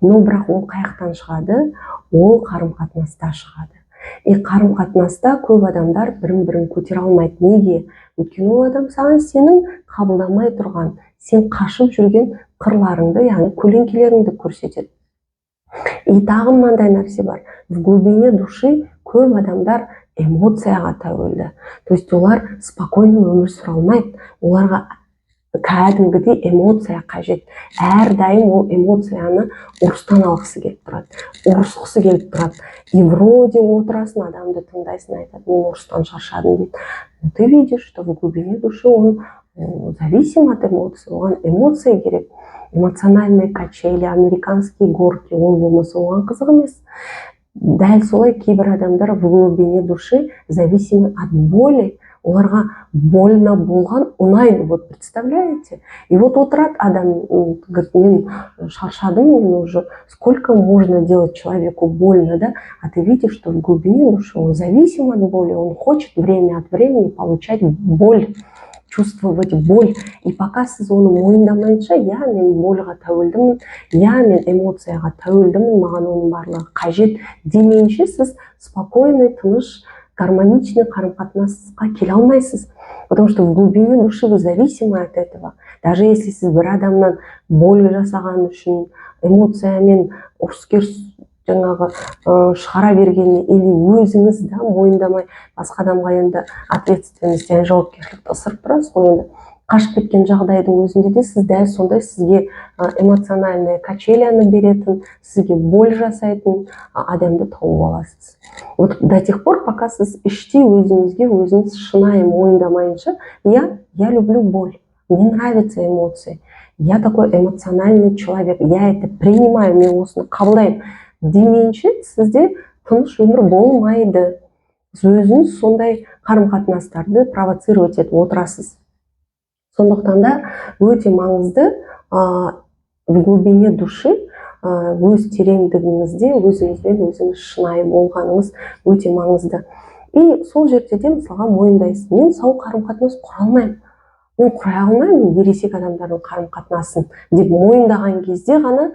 A: Но бірақ ол қаяқтан шығады? Ол қарым-қатынаста шығады. И қарым-қатынаста көп адамдар бірін-бірін көтере алмайды. Неге? Өйткені ол адам саған сенің қабылдамай тұрған, сен қашып жүрген қырларыңды, яғни көлеңкелеріңді көрсетеді. И тағы мынандай нәрсе бар. В глубине души көп адамдар эмоцияға тәуелді. То есть олар спокойно өмір сүре алмайды. Оларға кәдімгідей эмоция қажет. Әрдайым ол эмоцияны ұрыстан алғысы келіп тұрады, ұрысқысы келіп тұрады. И вроде отырасың, адамды тыңдайсың, айтады, мен ұрыстан шаршадым дейді. Но ты видишь, что в глубине души он зависим от эмоций, оған эмоция керек. Эмоциональные качели, американские горки, ол болмаса оған қызық емес. Дәл солай кейбір адамдар в глубине души зависимы от боли. Оларға больно болған ұнайды, вот представляете? И вот отырады адам, говорит, мен шаршадым, мен уже сколько можно делать человеку больно, да? А ты видишь, что в глубине души он зависим от боли, он хочет время от времени получать боль, чувствовать боль. И пока сіз оны мойындамайынша, я мен больға тәуелдімін, я мен эмоцияға тәуелдімін, маған оның барлығы қажет демейінше, сіз спокойный, тыныш, гармоничный қарым-қатынасқа келе алмайсыз. Потому что в глубине души вы зависимы от этого. Даже если сіз бір адамнан боль жасаған үшін эмоциямен ұрыс-керіс жаңағы шығара бергеніне, или өзіңіз да мойындамай басқа адамға енді ответственность, яғни жауапкершілікті ысырып тұрасыз ғой, енді қашып кеткен жағдайдың өзінде де сіз дәл сондай сізге эмоциональный качеляны беретін, сізге боль жасайтын адамды тауып аласыз. Вот до тех пор, пока сіз іштей өзіңізге өзіңіз шынайы мойындамайынша, я люблю боль, мне нравятся эмоции, я такой эмоциональный человек, я это принимаю, мен осыны қабылдаймын демейінше, сізде тыныш өмір болмайды. Сіз өзіңіз сондай қарым-қатынастарды провоцировать етіп отырасыз. Сондықтан да өте маңызды в глубине души өз тереңдігіңізде өзіңізбен өзіңіз шынайы болғаныңыз өте маңызды. И сол жерде де мысалға мойындайсыз, мен сау қарым-қатынас құра алмаймын, мен құра алмаймын ересек адамдардың қарым-қатынасын деп мойындаған кезде ғана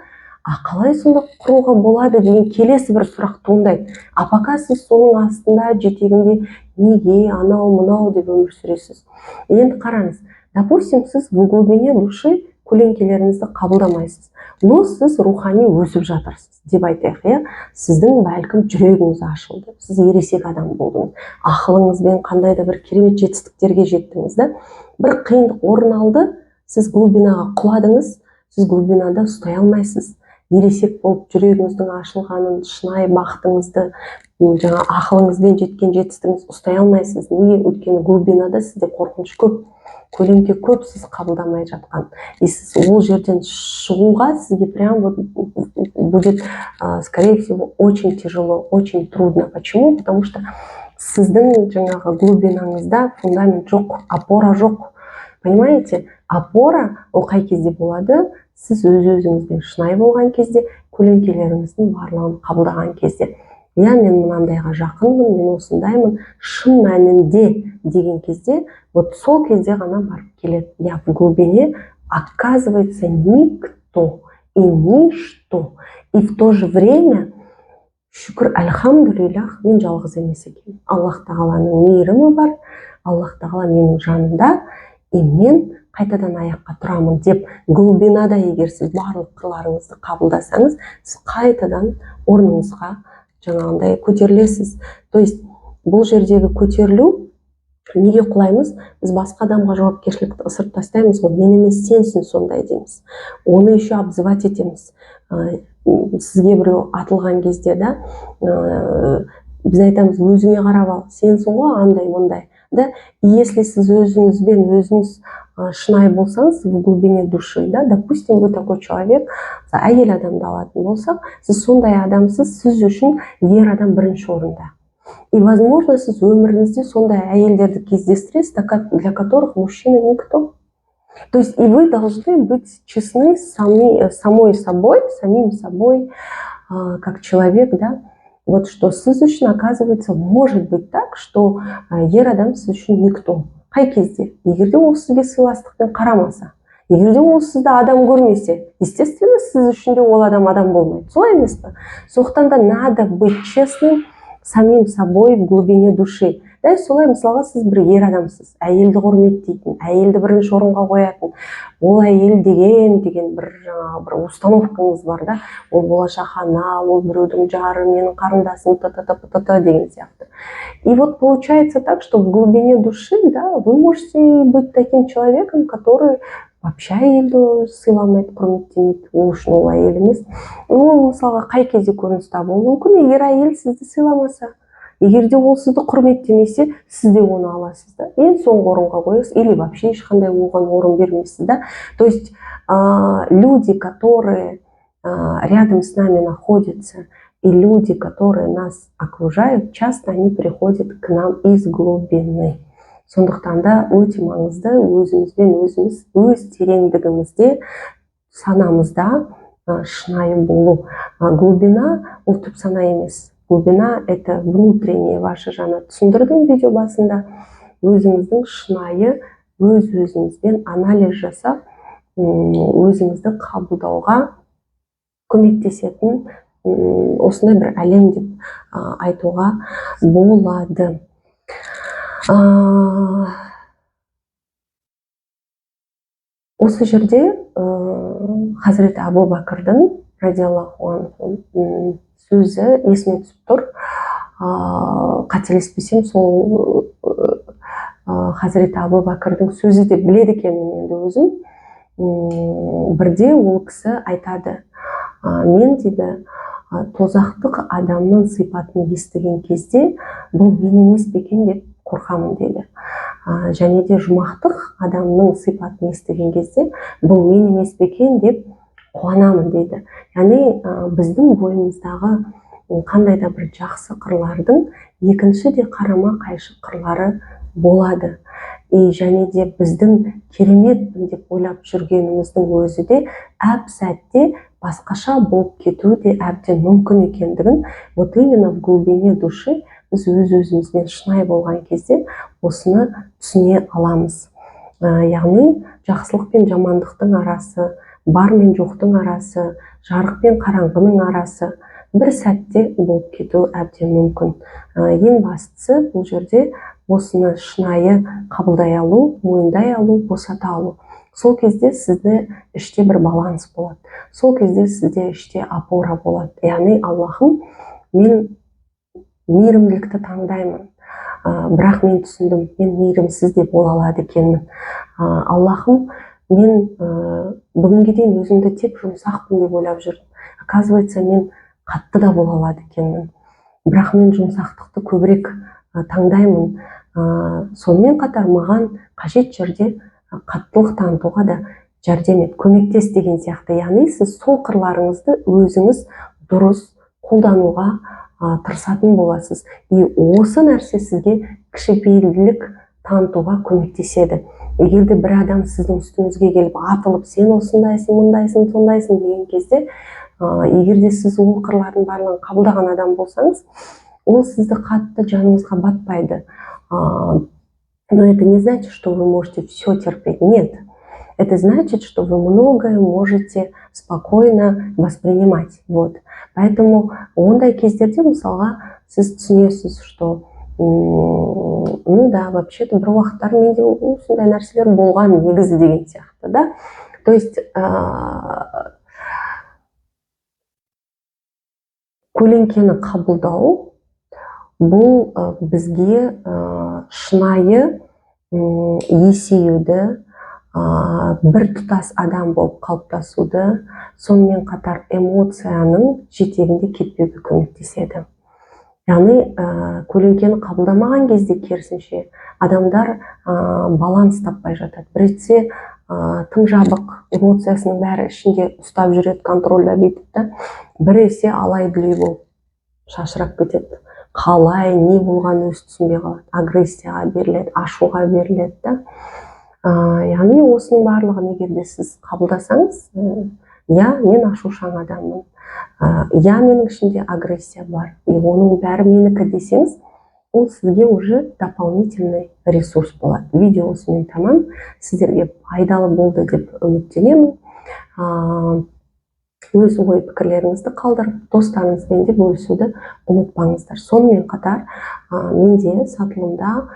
A: қалай сонда құруға болады деген келесі бір сұрақ туындайды. А пока сіз соның астында жетегінде неге анау мынау деп өмір сүресіз. Енді қараңыз, допустим, сіз в глубине души көлеңкелеріңізді қабылдамайсыз, но сіз рухани өсіп жатырсыз деп айтайық, сіздің бәлкім жүрегіңіз ашылды, сіз ересек адам болдыңыз, ақылыңызбен қандай да бір керемет жетістіктерге жеттіңіз, да? Бір қиындық орын алды, сіз глубинаға құладыңыз, сіз глубинада ұстай алмайсыз. Ересек болып жүрегіңіздің ашылғанын, шынайы бақытыңызды, жаңа ақылыңызбен жеткен жетістігіңіз ұстай алмайсыз. Неге? Өйткені глубинада сізде қорқыныш көп, көлеңке көп, сіз қабылдамай жатқан. И сіз ол жерден шығуға сізге прям будет, скорее всего, очень тяжело, очень трудно. Почему? Потому что сіздің жаңағы глубинаңызда фундамент жоқ, опора жоқ. Понимаете? Опора ол қай кезде болады? Сіз өз-өзіңізбен шынайы болған кезде, көлеңкелеріңіздің барлығын қабылдаған кезде. Мен мынандайға жақынмын, мен осындаймын, шын мәнінде деген кезде, вот сол кезде ғана барып келеді. В глубине оказывается никто и ничто. И в то же время, шүкір, альхамдулиллах, мен жалғыз емес екенмін. Аллах тағаланың мейірімі бар, Аллах тағала менің жанымда, и мен қайтадан аяққа тұрамын деп глубинада егер сіз барлық қырларыңызды қабылдасаңыз, сіз қайтадан орныңызға жаңағындай көтерілесіз. То есть бұл жердегі көтерілу неге құлаймыз? Біз басқа адамға жауапкершілікті ысырып тастаймыз ғой, мен емес сенсің сондай дейміз. Оны еще обзывать етеміз. Сізге біреу атылған кезде, да, біз айтамыз, өзіңе қарап ал, сенсің ғой андай мындай. Да? И если сіз өзіңізбен өзіңіз шынайы болсаңыз в глубине души, да, допустим, вы такой человек, әйел адамды алатын болсақ, сіз сондай адамсыз, сіз үшін ер адам бірінші орында. И, возможно, сіз өміріңізде сондай әйелдерді кездестіресіз, для которых мужчина никто. То есть и вы должны быть честны самим собой, как человек, да, вот что сіз үшін, оказывается, может быть так, что ер адам сіз үшін никто. Қай кезде? Егерде ол сізге сыйластықпен қарамаса, егерде ол сізді адам көрмесе, естественно, сіз үшін де ол адам болмайды. Солай емес пе? Сондықтан да надо быть честным самим собой в глубине души. дәл солай мысалға сіз бір ер адамсыз, әйелді құрметтейтін, әйелді бірінші орынға қоятын, ол әйел деген бір жаңағы бір установкаңыз бар да, ол болашақ ана, ол біреудің жары, менің қарындасым, т.т. деген сияқты. И вот получается так, что в глубине души, да, вы можете быть таким человеком, который вообще әйелді сыйламайды, құрметтемейді, ол үшін ол әйел емес. Ол мысалға қай кезде көрініс табуы мүмкін? Егер әйел сізді сыйламаса, егер де ол сізді құрметтемесе, сіз де оны аласыз да, ең соңғы орынға қоясыз, или вообще ешқандай оған орын бермейсіз да. То есть люди, которые рядом с нами находятся, и люди, которые нас окружают, часто они приходят к нам из глубины. Сондықтан да өте маңызды өзімізбен өзіміз өз тереңдігімізде, санамызда шынайы болу. Глубина ол түп сана емес. Глубина это внутреннее ваше, жаңа түсіндірдім видео басында. Өзіңіздің шынайы өз-өзіңізбен анализ жасап, өзіңізді қабылдауға көмектесетін осындай бір әлем деп айтуға болады. Осы жерде Хазіреті Абу Бәкірдің радиаллаху анху сөзі есіме түсіп тұр. Қателеспесем, сол Хазіреті Абу Бәкірдің сөзі деп біледі екенмін енді өзім. Бірде ол кісі айтады, мен дейді, тозақтық адамның сипатын естіген кезде бұл мен емес пе екен деп қорқамын дейді. Және де жұмақтық адамның сипатын естіген кезде бұл мен емес пе екен деп қуанамын дейді. Яғни біздің бойымыздағы қандай да бір жақсы қырлардың екінші де қарама қайшы қырлары болады. И және де біздің кереметпін деп ойлап жүргеніміздің өзі де әп сәтте басқаша болып кетуі де әбден мүмкін екендігін, вот именно в глубине души біз өз-өзімізбен шынайы болған кезде осыны түсіне аламыз. Яғни жақсылық пен жамандықтың арасы, бар мен жоқтың арасы, жарық пен қараңғының арасы бір сәтте болып кетуі әбден мүмкін. Ең бастысы бұл жерде осыны шынайы қабылдай алу, мойындай алу, босата алу. Сол кезде сізде іште бір баланс болады. Сол кезде сізде іште опора болады. Яғни Аллахым, мен мейірімділікті таңдаймын. Бірақ мен түсіндім, мен мейірімсіз де бола алады екенмін. Аллахым, мен бүгінге дейін өзімді тек жұмсақпын деп ойлап жүрдім. Оказывается, мен қатты да бола алады екенмін. Бірақ мен жұмсақтықты көбірек таңдаймын. Сонымен қатар маған қажет жерде қаттылық танытуға да жәрдем ет, көмектес деген сияқты. Яғни сіз сол қырларыңызды өзіңіз дұрыс қолдануға тырысатын боласыз. И осы нәрсе сізге кішіпейілділік танытуға көмектеседі. Егер де бір адам сіздің үстіңізге келіп атылып, сен осындайсың, мұндайсың, сондайсың деген кезде, егер де сіз ол қырлардың барлығын қабылдаған адам болсаңыз, ол сізді қатты жаныңызға батпайды. Но это не значит, что вы можете все терпеть. Нет. Это значит, что вы многое можете спокойно воспринимать. Вот. Поэтому ондай кездерде, мысалға, сіз түсінесіз, что ну да, вообще-то бір уақыттар менде осындай нәрселер болған негізі деген сияқты, да? То есть көлеңкені қабылдау бұл бізге шынайы есеюді, бір тұтас адам болып қалыптасуды, сонымен қатар эмоцияның жетегінде кетпеуге көмектеседі. Яғни көлеңкені қабылдамаған кезде керісінше адамдар баланс таппай жатады. Бір ретте тым жабық, эмоциясының бәрі ішінде ұстап жүреді, контрольда бүйтіп та, бір есе алай-дүлей болып шашырап кетеді. Қалай, не болған өзі түсінбей қалады. Агрессияға беріледі, ашуға беріледі да. Яғни осының барлығын егер де сіз қабылдасаңыз, я, мен ашушаң адаммын. Я, менің ішінде агрессия бар. И оның бәрі менікі десеңіз, ол сізге уже дополнительный ресурс болады. Видео осымен тамам. Сіздерге пайдалы болды деп үміттенемін. өз ой пікірлеріңізді қалдырып, достарыңызбен де бөлісуді ұмытпаңыздар. Сонымен қатар менде сатылымда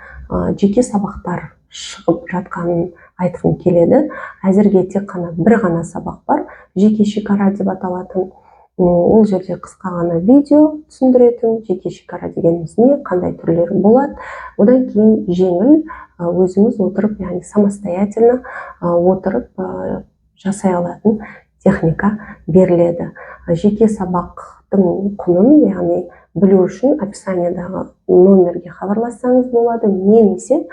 A: жеке сабақтар шығып жатқанын айтқым келеді. Әзірге тек қана бір ғана сабақ бар, жеке шекара деп аталатын. Ол жерде қысқа ғана видео түсіндіретін, жеке шекара дегеніміз не, қандай түрлері болады. Одан кейін жеңіл өзіңіз отырып, яғни самостоятельно отырып жасай алатын техника беріледі. Жеке сабақтың құнын, яғни білу үшін описаниедағы номерге хабарлассаңыз болады, немесе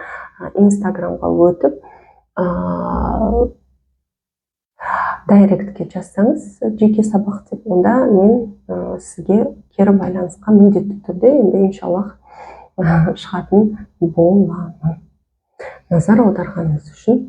A: инстаграмға өтіп дайректке жазсаңыз жеке сабақ деп, онда мен сізге кері байланысқа міндетті түрде енді иншаллах шығатын боламын. Назар аударғаныңыз үшін